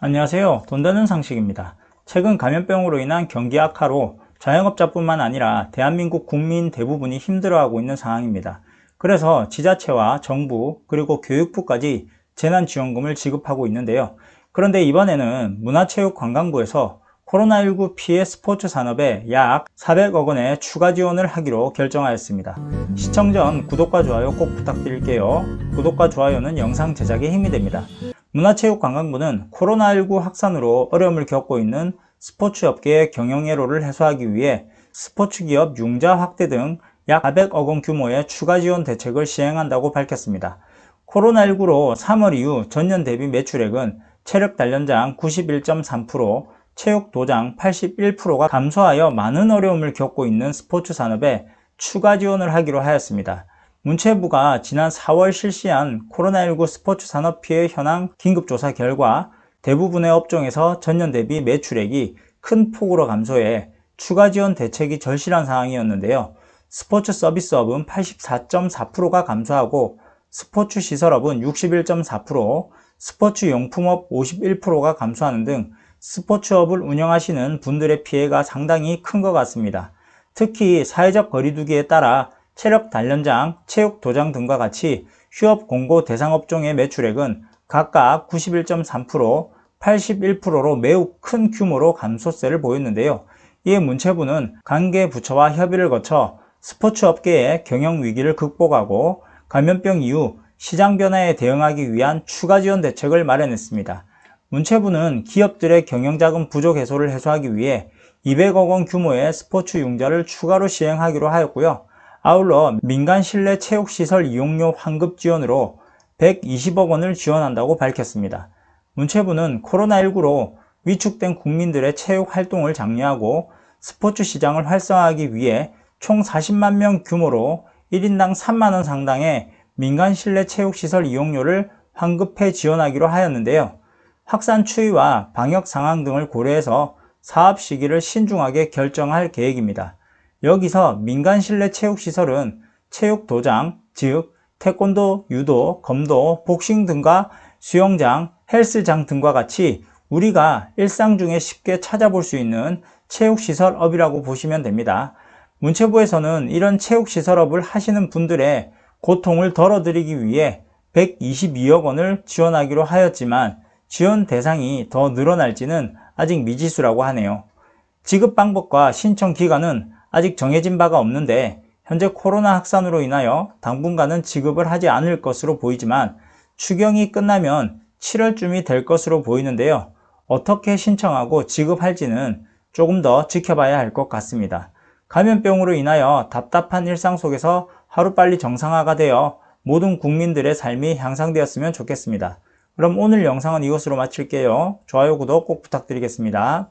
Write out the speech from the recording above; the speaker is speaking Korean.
안녕하세요. 돈 되는 상식입니다. 최근 감염병으로 인한 경기 악화로 자영업자뿐만 아니라 대한민국 국민 대부분이 힘들어하고 있는 상황입니다. 그래서 지자체와 정부 그리고 교육부까지 재난지원금을 지급하고 있는데요. 그런데 이번에는 문화체육관광부에서 코로나19 피해 스포츠 산업에 약 400억 원의 추가 지원을 하기로 결정하였습니다. 시청 전 구독과 좋아요 꼭 부탁드릴게요. 구독과 좋아요는 영상 제작에 힘이 됩니다. 문화체육관광부는 코로나19 확산으로 어려움을 겪고 있는 스포츠 업계의 경영애로를 해소하기 위해 스포츠 기업 융자 확대 등 약 400억 원 규모의 추가 지원 대책을 시행한다고 밝혔습니다. 코로나19로 3월 이후 전년 대비 매출액은 체력 단련장 91.3%, 체육 도장 81%가 감소하여 많은 어려움을 겪고 있는 스포츠 산업에 추가 지원을 하기로 하였습니다. 문체부가 지난 4월 실시한 코로나19 스포츠 산업 피해 현황 긴급조사 결과 대부분의 업종에서 전년 대비 매출액이 큰 폭으로 감소해 추가 지원 대책이 절실한 상황이었는데요. 스포츠 서비스업은 84.4%가 감소하고 스포츠 시설업은 61.4%, 스포츠 용품업 51%가 감소하는 등 스포츠업을 운영하시는 분들의 피해가 상당히 큰 것 같습니다. 특히 사회적 거리두기에 따라 체력 단련장, 체육 도장 등과 같이 휴업 공고 대상 업종의 매출액은 각각 91.3%, 81%로 매우 큰 규모로 감소세를 보였는데요. 이에 문체부는 관계 부처와 협의를 거쳐 스포츠 업계의 경영 위기를 극복하고 감염병 이후 시장 변화에 대응하기 위한 추가 지원 대책을 마련했습니다. 문체부는 기업들의 경영자금 부족 해소를 해소하기 위해 200억 원 규모의 스포츠 융자를 추가로 시행하기로 하였고요. 아울러 민간 실내 체육시설 이용료 환급 지원으로 120억 원을 지원한다고 밝혔습니다. 문체부는 코로나19로 위축된 국민들의 체육 활동을 장려하고 스포츠 시장을 활성화하기 위해 총 40만 명 규모로 1인당 3만 원 상당의 민간 실내 체육시설 이용료를 환급해 지원하기로 하였는데요. 확산 추이와 방역 상황 등을 고려해서 사업 시기를 신중하게 결정할 계획입니다. 여기서 민간 실내 체육시설은 체육도장, 즉 태권도, 유도, 검도, 복싱 등과 수영장, 헬스장 등과 같이 우리가 일상 중에 쉽게 찾아볼 수 있는 체육시설업이라고 보시면 됩니다. 문체부에서는 이런 체육시설업을 하시는 분들의 고통을 덜어드리기 위해 122억 원을 지원하기로 하였지만 지원 대상이 더 늘어날지는 아직 미지수라고 하네요. 지급 방법과 신청 기간은 아직 정해진 바가 없는데 현재 코로나 확산으로 인하여 당분간은 지급을 하지 않을 것으로 보이지만 추경이 끝나면 7월쯤이 될 것으로 보이는데요. 어떻게 신청하고 지급할지는 조금 더 지켜봐야 할 것 같습니다. 감염병으로 인하여 답답한 일상 속에서 하루빨리 정상화가 되어 모든 국민들의 삶이 향상되었으면 좋겠습니다. 그럼 오늘 영상은 이것으로 마칠게요. 좋아요, 구독 꼭 부탁드리겠습니다.